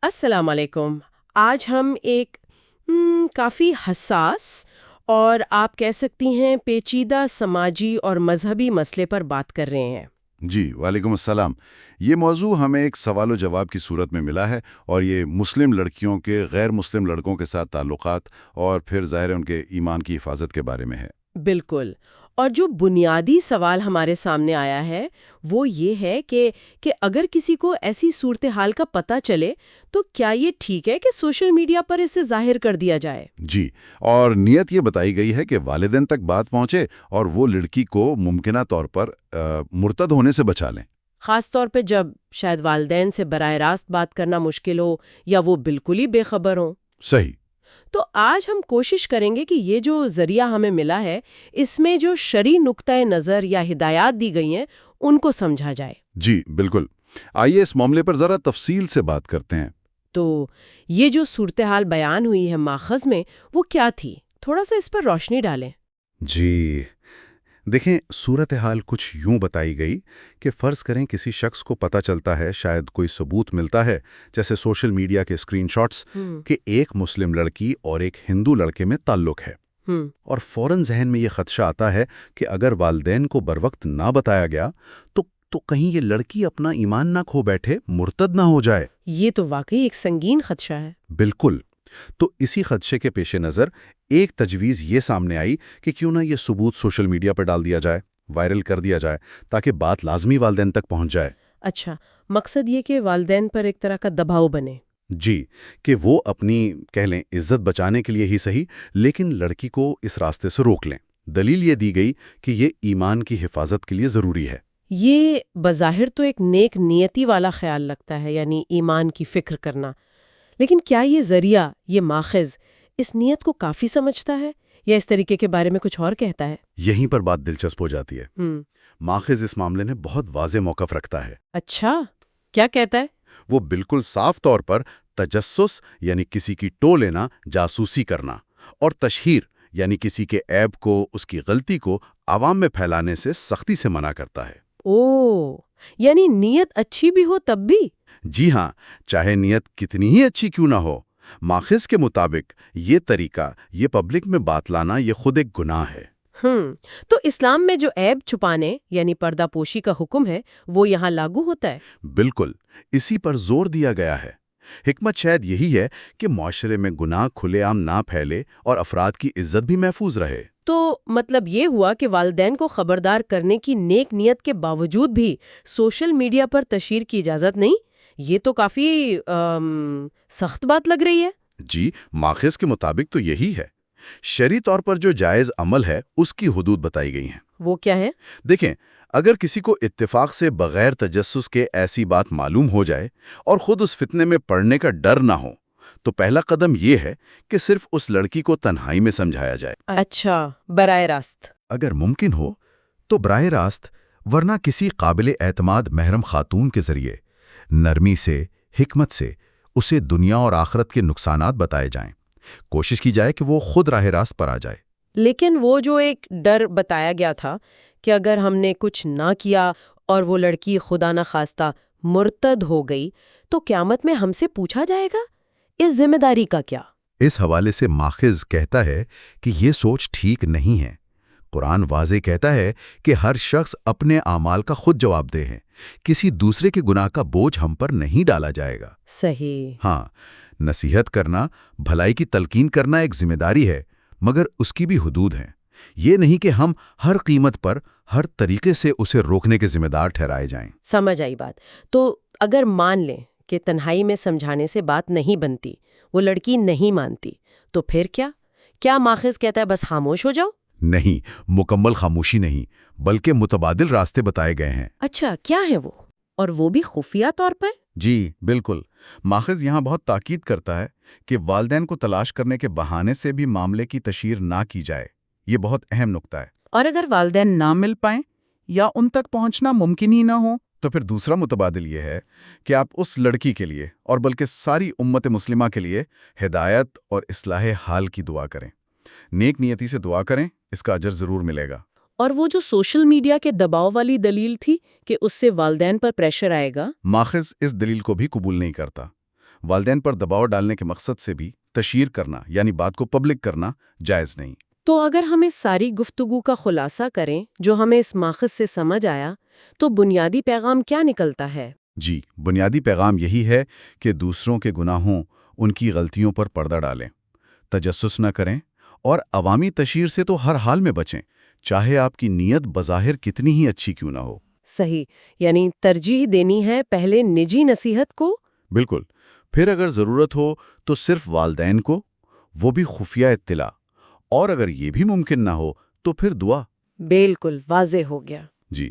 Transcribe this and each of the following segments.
السلام علیکم۔ آج ہم ایک کافی حساس اور آپ کہہ سکتی ہیں پیچیدہ سماجی اور مذہبی مسئلے پر بات کر رہے ہیں۔ جی وعلیکم السلام۔ یہ موضوع ہمیں ایک سوال و جواب کی صورت میں ملا ہے، اور یہ مسلم لڑکیوں کے غیر مسلم لڑکوں کے ساتھ تعلقات اور پھر ظاہر ہے ان کے ایمان کی حفاظت کے بارے میں ہے۔ بالکل، اور جو بنیادی سوال ہمارے سامنے آیا ہے وہ یہ ہے کہ اگر کسی کو ایسی صورتحال کا پتہ چلے تو کیا یہ ٹھیک ہے کہ سوشل میڈیا پر اسے ظاہر کر دیا جائے؟ جی، اور نیت یہ بتائی گئی ہے کہ والدین تک بات پہنچے اور وہ لڑکی کو ممکنہ طور پر مرتد ہونے سے بچا لیں۔ خاص طور پہ جب شاید والدین سے براہ راست بات کرنا مشکل ہو یا وہ بالکل ہی بے خبر ہوں۔ صحیح۔ تو آج ہم کوشش کریں گے کہ یہ جو ذریعہ ہمیں ملا ہے اس میں جو شرعی نقطۂ نظر یا ہدایات دی گئی ہیں ان کو سمجھا جائے۔ جی بالکل، آئیے اس معاملے پر ذرا تفصیل سے بات کرتے ہیں۔ تو یہ جو صورتحال بیان ہوئی ہے ماخذ میں وہ کیا تھی؟ تھوڑا سا اس پر روشنی ڈالیں۔ جی دیکھیں، صورتحال کچھ یوں بتائی گئی کہ فرض کریں کسی شخص کو پتہ چلتا ہے، شاید کوئی ثبوت ملتا ہے جیسے سوشل میڈیا کے اسکرین شاٹس، کہ ایک مسلم لڑکی اور ایک ہندو لڑکے میں تعلق ہے، اور فوراً ذہن میں یہ خدشہ آتا ہے کہ اگر والدین کو بروقت نہ بتایا گیا تو کہیں یہ لڑکی اپنا ایمان نہ کھو بیٹھے، مرتد نہ ہو جائے۔ یہ تو واقعی ایک سنگین خدشہ ہے۔ بالکل۔ تو اسی خدشے کے پیش نظر ایک تجویز یہ سامنے آئی کہ کیوں نہ یہ ثبوت سوشل میڈیا پر ڈال دیا جائے، وائرل کر دیا جائے، تاکہ بات لازمی والدین تک پہنچ جائے۔ اچھا، مقصد یہ کہ والدین پر ایک طرح کا دباؤ بنے۔ جی، کہ وہ اپنی کہہ لیں عزت بچانے کے لیے ہی صحیح، لیکن لڑکی کو اس راستے سے روک لیں۔ دلیل یہ دی گئی کہ یہ ایمان کی حفاظت کے لیے ضروری ہے۔ یہ بظاہر تو ایک نیک نیتی والا خیال لگتا ہے، یعنی ایمان کی فکر کرنا، لیکن کیا یہ ذریعہ، یہ ماخذ اس نیت کو کافی سمجھتا ہے یا اس طریقے کے بارے میں کچھ اور کہتا ہے؟ یہیں پر بات دلچسپ ہو جاتی ہے۔ ماخذ اس معاملے میں بہت واضح موقف رکھتا ہے۔ اچھا، کیا کہتا ہے؟ وہ بالکل صاف طور پر تجسس یعنی کسی کی ٹو لینا، جاسوسی کرنا، اور تشہیر یعنی کسی کے عیب کو، اس کی غلطی کو عوام میں پھیلانے سے سختی سے منع کرتا ہے۔ یعنی نیت اچھی بھی ہو تب بھی؟ جی ہاں، چاہے نیت کتنی ہی اچھی کیوں نہ ہو، ماخذ کے مطابق یہ طریقہ، یہ پبلک میں بات لانا، یہ خود ایک گناہ ہے۔ تو اسلام میں جو عیب چھپانے یعنی پردہ پوشی کا حکم ہے وہ یہاں لاگو ہوتا ہے؟ بالکل، اسی پر زور دیا گیا ہے۔ حکمت شاید یہی ہے کہ معاشرے میں گناہ کھلے عام نہ پھیلے اور افراد کی عزت بھی محفوظ رہے۔ تو مطلب یہ ہوا کہ والدین کو خبردار کرنے کی نیک نیت کے باوجود بھی سوشل میڈیا پر تشہیر کی اجازت نہیں؟ یہ تو کافی سخت بات لگ رہی ہے۔ جی، ماخذ کے مطابق تو یہی ہے۔ شرعی طور پر جو جائز عمل ہے اس کی حدود بتائی گئی ہیں۔ وہ کیا ہے؟ دیکھیں، اگر کسی کو اتفاق سے بغیر تجسس کے ایسی بات معلوم ہو جائے اور خود اس فتنے میں پڑنے کا ڈر نہ ہو، تو پہلا قدم یہ ہے کہ صرف اس لڑکی کو تنہائی میں سمجھایا جائے۔ اچھا، براہ راست؟ اگر ممکن ہو تو براہ راست، ورنہ کسی قابل اعتماد محرم خاتون کے ذریعے نرمی سے، حکمت سے اسے دنیا اور آخرت کے نقصانات بتائے جائیں۔ کوشش کی جائے کہ وہ خود راہ راست پر آ جائے۔ لیکن وہ جو ایک ڈر بتایا گیا تھا کہ اگر ہم نے کچھ نہ کیا اور وہ لڑکی خدا نہ خواستہ مرتد ہو گئی تو قیامت میں ہم سے پوچھا جائے گا، اس ذمہ داری کا کیا؟ اس حوالے سے ماخذ کہتا ہے کہ یہ سوچ ٹھیک نہیں ہے۔ قرآن واضح کہتا ہے کہ ہر شخص اپنے اعمال کا خود جواب دہ ہے، کسی دوسرے کے گناہ کا بوجھ ہم پر نہیں ڈالا جائے گا۔ صحیح۔ ہاں، نصیحت کرنا، بھلائی کی تلقین کرنا ایک ذمہ داری ہے، مگر اس کی بھی حدود ہیں۔ یہ نہیں کہ ہم ہر قیمت پر، ہر طریقے سے اسے روکنے کے ذمہ دار ٹھہرائے جائیں۔ سمجھ آئی بات۔ تو اگر مان لیں کہ تنہائی میں سمجھانے سے بات نہیں بنتی، وہ لڑکی نہیں مانتی، تو پھر کیا ماخذ کہتا ہے بس خاموش ہو جاؤ؟ نہیں، مکمل خاموشی نہیں، بلکہ متبادل راستے بتائے گئے ہیں۔ اچھا، کیا ہے وہ؟ اور وہ بھی خفیہ طور پر؟ جی بالکل، ماخذ یہاں بہت تاکید کرتا ہے کہ والدین کو تلاش کرنے کے بہانے سے بھی معاملے کی تشہیر نہ کی جائے۔ یہ بہت اہم نکتہ ہے۔ اور اگر والدین نہ مل پائیں یا ان تک پہنچنا ممکن ہی نہ ہو؟ تو پھر دوسرا متبادل یہ ہے کہ آپ اس لڑکی کے لیے اور بلکہ ساری امت مسلمہ کے لیے ہدایت اور اصلاح حال کی دعا کریں۔ نیک نیتی سے دعا کریں، اس کا اجر ضرور ملے گا۔ اور وہ جو سوشل میڈیا کے دباؤ والی دلیل تھی کہ اس سے والدین پر پریشر آئے گا، ماخذ اس دلیل کو بھی قبول نہیں کرتا۔ والدین پر دباؤ ڈالنے کے مقصد سے بھی تشہیر کرنا یعنی بات کو پبلک کرنا جائز نہیں۔ تو اگر ہم اس ساری گفتگو کا خلاصہ کریں جو ہمیں اس ماخذ سے سمجھ آیا تو بنیادی پیغام کیا نکلتا ہے؟ جی، بنیادی پیغام یہی ہے کہ دوسروں کے گناہوں، ان کی غلطیوں پر پردہ ڈالیں، تجسس نہ کریں اور عوامی تشہیر سے تو ہر حال میں بچیں، چاہے آپ کی نیت بظاہر کتنی ہی اچھی کیوں نہ ہو۔ صحیح، یعنی ترجیح دینی ہے پہلے نجی نصیحت کو۔ بالکل، پھر اگر ضرورت ہو تو صرف والدین کو، وہ بھی خفیہ اطلاع، اور اگر یہ بھی ممکن نہ ہو تو پھر دعا۔ بالکل واضح ہو گیا۔ جی،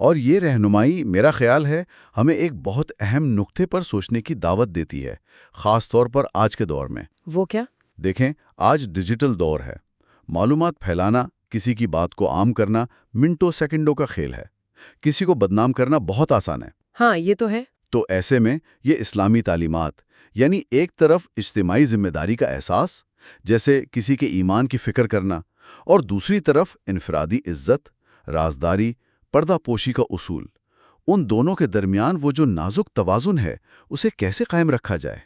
اور یہ رہنمائی میرا خیال ہے ہمیں ایک بہت اہم نقطے پر سوچنے کی دعوت دیتی ہے، خاص طور پر آج کے دور میں۔ وہ کیا؟ دیکھیں، آج ڈیجیٹل دور ہے، معلومات پھیلانا، کسی کی بات کو عام کرنا منٹوں سیکنڈوں کا کھیل ہے، کسی کو بدنام کرنا بہت آسان ہے۔ ہاں یہ تو ہے۔ تو ایسے میں یہ اسلامی تعلیمات، یعنی ایک طرف اجتماعی ذمہ داری کا احساس، جیسے کسی کے ایمان کی فکر کرنا، اور دوسری طرف انفرادی عزت، رازداری، پردہ پوشی کا اصول، ان دونوں کے درمیان وہ جو نازک توازن ہے اسے کیسے قائم رکھا جائے؟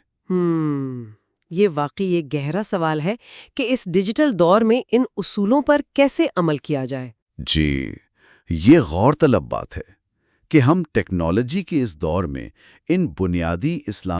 یہ واقعی ایک گہرا سوال ہے کہ اس ڈیجیٹل دور میں ان اصولوں پر کیسے عمل کیا جائے۔ جی، یہ غور طلب بات ہے کہ ہم ٹیکنالوجی کے اس دور میں ان بنیادی اسلام